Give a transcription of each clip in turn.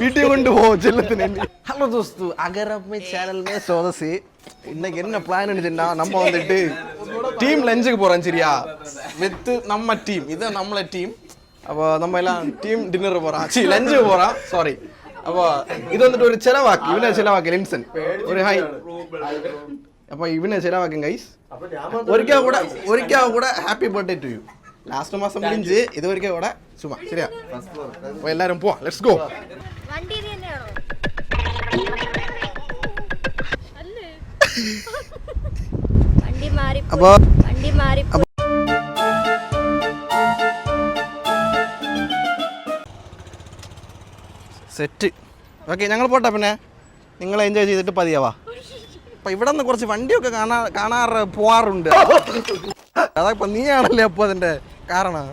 வீட்டை கொண்டு போ செல்லத்தின. ஹலோ தோஸ்து, அகரமே சேனல் மே சோதசி. இன்னைக்கு என்ன பிளான் இருந்துச்சுன்னா, நம்ம வந்துட்டு டீம் லஞ்சுக்கு போறோம் சரியா, வித் நம்ம டீம். இதான் நம்மள டீம். அப்போ நம்ம எல்லாம் டீம் டின்னர் போறோம், லஞ்சுக்கு போறோம். சாரி. அப்போ இது வந்துட்டு ஒரு செலவாக்கு, இவனே செலவாக்கு லின்சன் ஒரு ஹாய். அப்போ இவனே செலவாக்கு கைஸ். ஒரிக்கா கூட happy birthday to you. Last மாசம் முடிஞ்சு இது வரைக்கும் கூட சும்மா சரியா. இப்போ எல்லாரும் போ, லெட்ஸ் கோ. வண்டி என்னடா வண்டி மாறி அப்போ வண்டி மாறி സെറ്റ്. ഓക്കെ, ഞങ്ങൾ പോട്ടെ. പിന്നെ നിങ്ങൾ എൻജോയ് ചെയ്തിട്ട് പതിയാവാ. അപ്പം ഇവിടെ നിന്ന് കുറച്ച് വണ്ടിയൊക്കെ പോവാറുണ്ട്. അതപ്പോൾ നീയാണല്ലേ അപ്പോൾ അതിൻ്റെ കാരണം.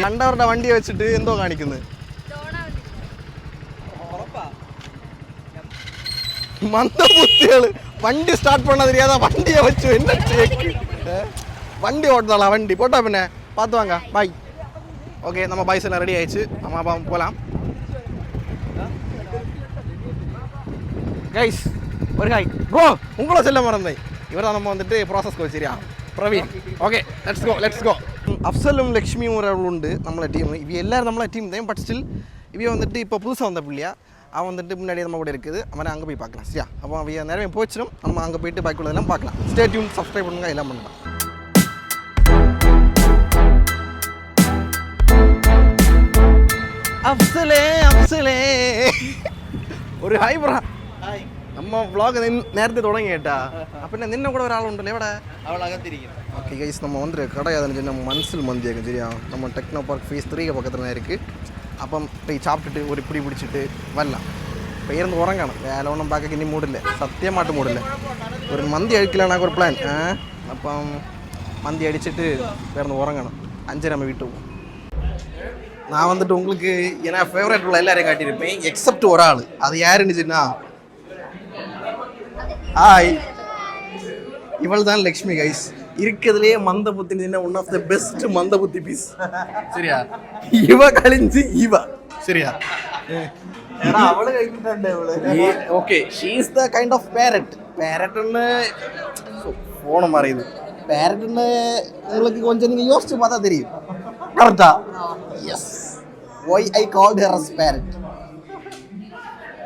കണ്ടവരുടെ വണ്ടി വെച്ചിട്ട് എന്തോ കാണിക്കുന്നത്? മന്ദബുദ്ധികള്. വണ്ടി സ്റ്റാർട്ട് பண்ண தெரியாத வண்டியை வச்சு என்ன வண்டி ஓட்டுதாளா வண்டி போட்டா. പിന്നെ பார்த்து வாங்க, பாய். ஓகே, நம்ம பாய்ஸ் எல்லாம் ரெடி ஆயிடுச்சு. நம்ம அப்பா போகலாம் கைஸ். ஒரு ஹாய் ப்ரோ, உங்களை சொல்ல மறந்தேன். இவரை நம்ம வந்துட்டு ப்ராசஸ் கோச்சிரியா പ്രവീൺ. Okay, let's go. അഫ്സലും ലക്ഷ്മിയും ഒരാളുണ്ട് നമ്മളെ ടീം. ഇവ എല്ലാവരും നമ്മളെ ടീം தான். பட் ஸ்டில் இவ வந்துட்டு இப்போ புதுசாக வந்த பிள்ளையா. அவன் வந்துட்டு முன்னாடியே நம்ம கூட இருக்குது. அவனை அங்கே போய் பார்க்கலாம் சரியா. அப்போ அவன் நிறைய போச்சிடும். நம்ம அங்கே போயிட்டு பாக்கியுள்ளதெல்லாம் பார்க்கலாம். ஸ்டே டியூன், சப்ஸ்கிரைப் பண்ணுங்க, எல்லாம் பண்ணுங்க. അഫ്സലേ ഒരു ഹായ് പറ. നമ്മ വ്ളോഗ് നേരത്തെ തുടങ്ങി കേട്ടാ. പിന്നെ നിന്നെ കൂടെ ഒരാളുണ്ടല്ലോ, എവിടെ? അവളകത്തിരിക്കും. ஓகே கைஸ், நம்ம வந்து கடை எதுன்னு நம்ம மனசில் மந்தியாக்கும் சரியா. நம்ம டெக்னோ பார்க் ஃபேஸ் 3 பக்கத்தில் தான் இருக்குது. അപ്പം போய் சாப்பிட்டுட்டு ஒரு பிடி பிடிச்சிட்டு வரலாம். இப்போ இருந்து உறங்கணும். வேலை ஒன்றும் பார்க்க இனி மூடில்லை, சத்தியமாட்டு மூடில்லை. ஒரு மந்தி அடிக்கலான்னாக்க ஒரு பிளான். അപ്പം மந்தி அடிச்சுட்டு இருந்து உறங்கணும். 5 நம்ம வீட்டுக்கு போவோம். நான் வந்துட்டு உங்களுக்கு ஏன்னா ஃபேவரட் உள்ள எல்லாரையும் காட்டியிருப்பேன், எக்ஸப்ட் ஒரு ஆள். அது யாருன்னுச்சுன்னா, ஹாய், இவள் தான் லக்ஷ்மி கைஸ். இருக்கிறதுலேயே மந்த புத்தி ஒன் ஆஃப் த பெஸ்ட் மந்த புத்தி பீஸ் சரியா. இவ கழிஞ்சு இவ சரியா. അവള് കഴിഞ്ഞിട്ടുണ്ട്. Okay, she is the kind of பேரட்னு போன மாதிரி. இது பேரட்னு உங்களுக்கு கொஞ்சம் நீங்கள் யோசிச்சு பார்த்தா தெரியும். கரெக்டா? Yes. Why I called her as parrot.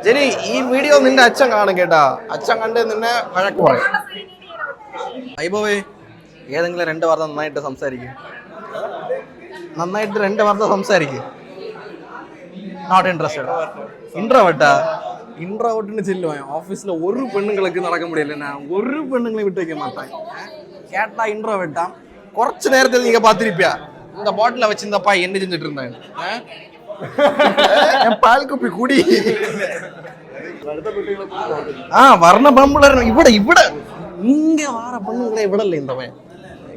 Jenny, ഈ വീഡിയോ നിന്റെ അച്ഛൻ കാണും കേട്ടാ. അച്ഛൻ കണ്ട് നിന്നെ വഴക്ക് പറയും. വൈഭവേ, ഏതെങ്കിലും 2 വാർത്ത നന്നായിട്ട് സംസാരിക്കും. നന്നായിട്ട് 2 വാർത്ത സംസാരിക്കും. Not interested. ഇൻട്രോവേർട്ടിന് ചെല്ലുവാൻ ഓഫീസിൽ ഒരു പെണ്ണുങ്ങൾക്ക് നടക്കാൻ മുടിയില്ല. ഞാൻ ഒരു പെണ്ണുങ്ങളെ വിട്ട് വയ്ക്കാൻ മാട്ടാൻ கேட்டா இன்ட்ரோவேர்ட்டா. കുറച്ച് നേരത്തെ நீங்க பார்த்திருப்பியா இந்த பாட்டில வச்சு இந்த அப்பா என்ன செஞ்சுட்டு இருந்தாங்க. பால் குப்பி குடி. வர்ண பம்புலர் ഇവിടെ இங்க வார பொண்ணுங்களே விடல. இந்த பையன்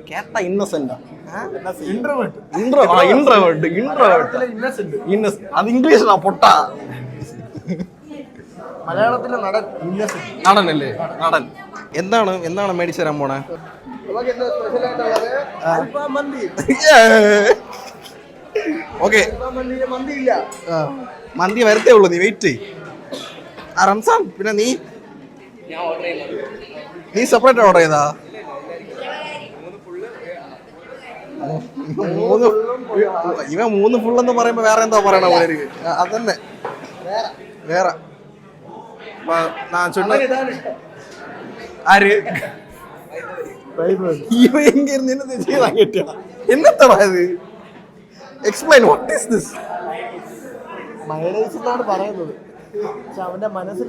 கேட்டா இன்னசென்ட்டா. இன்ட்ரோவேர்ட் அது ഇംഗ്ലീഷിലാ പൊട്ടാ. മലയാളത്തിലെ നടനല്ലേ, നടൻ. എന്താണ് മേടിച്ചു തരാൻ പോണേ? ഓക്കെ, മന്തി വരത്തേ ഉള്ളൂ, നീ വെയിറ്റ് ചെയ്. റംസാൻ, പിന്നെ നീ സെപ്പറേറ്റ് ഓർഡർ ചെയ്താ? 3 ഫുള്ളെന്ന് പറയുമ്പോ വേറെ എന്താ പറയണ പോലെ. അതന്നെ വേറെ. ആര് എന്നത്തടാ ഇത്? Explain, what is this? Mayonnaise എന്നാണ് പറയുന്നത്, പക്ഷെ അവന്റെ മനസ്സിൽ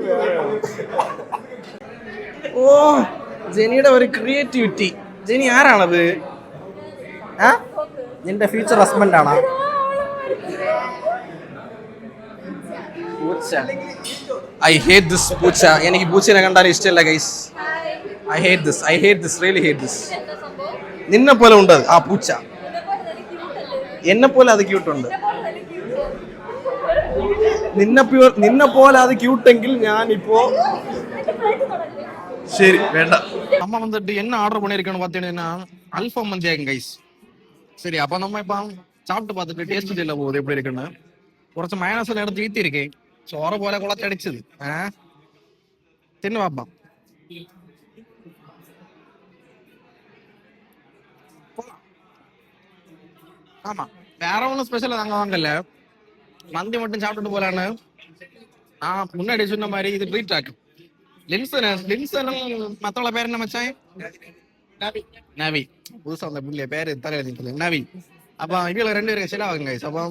ഓ, ജെനിയുടെ ഒരു ക്രിയേറ്റിവിറ്റി. ജെനി ആരാണത്? നിന്റെ ഫ്യൂച്ചർ ഹസ്ബൻഡ് ആണോ? ഐ ഹേറ്റ് ദിസ് പൂച്ച. എനിക്ക് പൂച്ചനെ കണ്ടാലും ഇഷ്ടമല്ല guys. I hate this, really hate this. നിന്നെ പോലെ ഉണ്ട് ആ പൂച്ച. എന്നെ പോലെ അത് ക്യൂട്ടുണ്ട്. നിന്നെ പോലെ അത് ക്യൂട്ടെങ്കിൽ ഞാനിപ്പോ ശരി വേണ്ട. நம்ம வந்துட்டு என்ன ஆர்டர் பண்ணியிருக்கோன்னு பார்த்தீங்கன்னா அல்ஃபாம் மந்தி ஆகும் கைஸ். சரி, அப்போ நம்ம இப்போ சாப்பிட்டு பார்த்துட்டு டேஸ்ட் சொல்ல போகுது எப்படி இருக்குன்னு. കുറച്ച് മയണസിൽ എടുത്ത് വീത്തിരിക്കേ, ചോറ് പോലെ കുളച്ചടിച്ചത്. തിന്നു പാപ്പാം. ஆமா, வேற ஒன்றும் ஸ்பெஷலாக நாங்கள் வாங்கல, மந்தி மட்டும் சாப்பிட்டு போலான்னு. நான் முன்னாடி சொன்ன மாதிரி இது ட்ரீட் ஆக்கும். லின்சனும் மற்றவங்கள பேர் என்ன மச்சான்? நவி. புதுசாக அந்த புள்ளிய பேர் தலை நவி. அப்போ இவங்கள 2 பேருக்கு செலவாகுங்க. அப்போ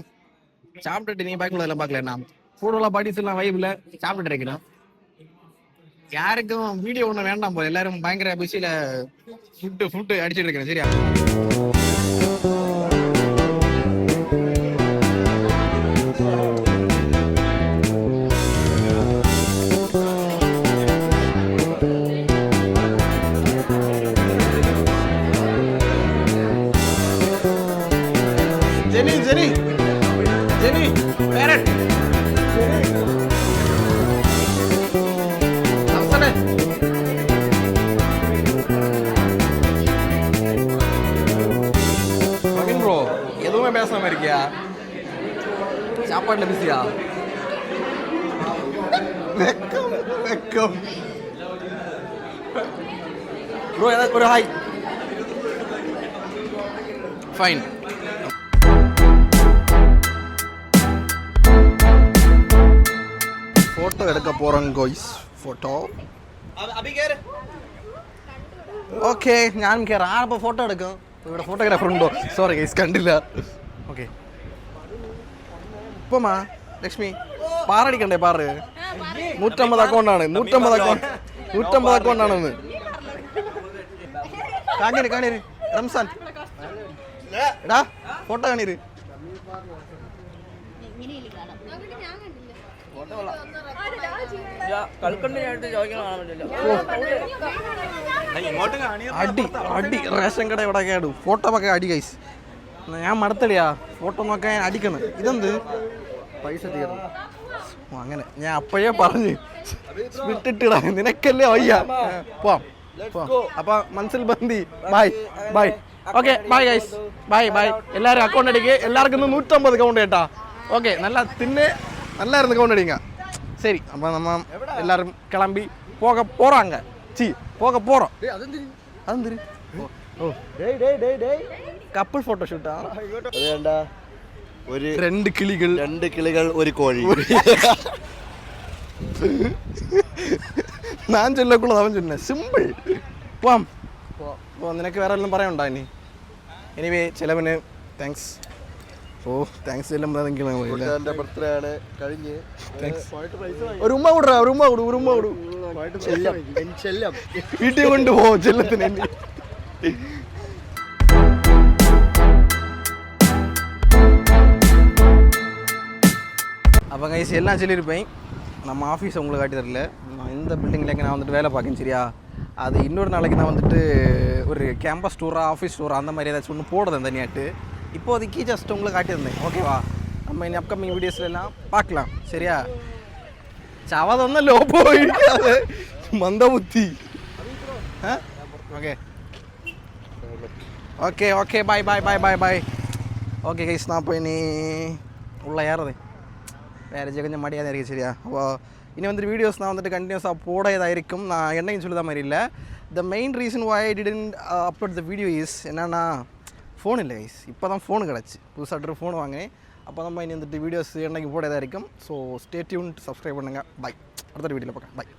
சாப்பிட்டுட்டு நீ பார்க்கல எல்லாம் பார்க்கல, நான் ஃபுட்டெல்லாம் படிச்சுலாம் வைப்பில் சாப்பிட்டு இருக்கிறேன். யாருக்கும் வீடியோ ஒன்றும் வேண்டாம் போல, எல்லாரும் பயங்கர பிஸியில் ஃபுட்டு அடிச்சுட்டு இருக்கிறேன். சரியா? Jenny, parrot. Namaste. Makin bro, எதுவுமே பேசாம இருக்கியா? சாப்பாடுல பிஸியா? வெக்கம். Bro, ஏதாவது ஒரு ஹாய். Fine. ഫോട്ടോ എടുക്ക പോറോം ഗോയ്സ്. ഫോട്ടോ ഓക്കെ, ഞാൻ കയറാം. ആളിപ്പോൾ ഫോട്ടോ എടുക്കും. ഇവിടെ ഫോട്ടോഗ്രാഫർ ഉണ്ടോ? സോറി ഗൈസ്, കണ്ടില്ല. ഓക്കെ, ഇപ്പമാ ലക്ഷ്മി പാറടിക്കണ്ടേ? പാറ് 150 അക്കൗണ്ടാണ്. 150 അക്കൗണ്ടാണെന്ന് കാണീര്. റംസാൻ എടാ ഫോട്ടോ കാണീര്. അടി റേഷൻ കട ഇവിടെ കേടു. ഫോട്ടോ ഒക്കെ അടി ഗൈസ്. ഞാൻ മടുത്തടിയാ ഫോട്ടോ നോക്കാൻ അടിക്കണം. ഇതെന്ത് പൈസ തീർന്നു? അങ്ങനെ ഞാൻ അപ്പോഴേ പറഞ്ഞു വിട്ടിട്ടിടാ, നിനക്കല്ലേ വയ്യ. പോവാം. അപ്പൊ മനസ്സിൽ ബന്തി. Bye. Okay bye guys, bye. എല്ലാവരും അക്കൗണ്ട് അടിക്കുക. എല്ലാവർക്കും 150 അക്കൗണ്ട് കേട്ടാ. ഓക്കെ, നല്ല തിന്നെ നല്ലായിരുന്നു അക്കൗണ്ട് അടിക്കുക. சரி, அப்போ நம்ம எல்லாரும் கிளம்பி போக போகிறாங்க. போக போகிறோம். அது ஓ டேய் കപ്പിൾ ഫോട്ടോഷൂട്ടാ? അത് വേണ്ട, ഒരു 2 കിളികൾ ഒരു കോഴി. ഞാൻ ചൊല്ലക്കുള്ളത് അവൻ ചൊല്ലുന്നത്. സിമ്പിൾ. പോവാം. നിനക്ക് വേറെ എല്ലാം പറയാനുണ്ടോ ഇനി? എനിവേ ചെലവിന് താങ്ക്സ്. താങ്ക്സ് ചെല്ലുമ്പോൾ ബർത്ത്ഡേ ആണ് കഴിഞ്ഞ്. ഒരു ഉമ്മ കൊടു. വീട്ടിൽ കൊണ്ടുപോ ചെല്ലത്തിന്. அப்போ கைஸ் எல்லாம் சொல்லியிருப்பேன். நம்ம ஆஃபீஸ் உங்களுக்கு காட்டி தரல. நான் இந்த பில்டிங்கில் நான் வந்துட்டு வேலை பார்க்கேன். சரியா? அது இன்னொரு நாளைக்கு நான் வந்துட்டு ஒரு கேம்பஸ் டூராக ஆஃபீஸ் டூராக அந்த மாதிரி ஏதாச்சும் ஒன்று போடுறேன் தனியாட்டு. இப்போதைக்கு ஜஸ்ட் உங்களுக்கு காட்டியிருந்தேன். ஓகேவா? நம்ம இனி அப்கமிங் வீடியோஸ்லாம் பார்க்கலாம். சரியா? ചവതൊന്നല്ലോ പോയിരിക്കാതെ മന്ദബുദ്ധി. Okay bye. ஓகே கைஸ், நான் போய் நீ உள்ள ஏறது வேறு கொஞ்சம் மடியாக தான் இருக்குது. சரியா? இனி வந்துட்டு வீடியோஸ் நான் வந்துட்டு கண்டினியூஸாக போடதாக இருக்கும். நான் என்னையும் சொல்லுத மாதிரி இல்லை. The main reason why I didn't upload the video is என்னன்னா, ஃபோன் இல்லை கைஸ். இப்போ தான் ஃபோன் கிடச்சி, புதுசாக ஃபோன் வாங்கினேன். அப்போ நம்ம இனி வந்துட்டு வீடியோஸ் என்னைக்கு போடதாக இருக்கும். ஸோ ஸ்டே டியூன்ட், சப்ஸ்கிரைப் பண்ணுங்கள். பாய். அடுத்த வீடியோவில் பார்க்கலாம். பாய்.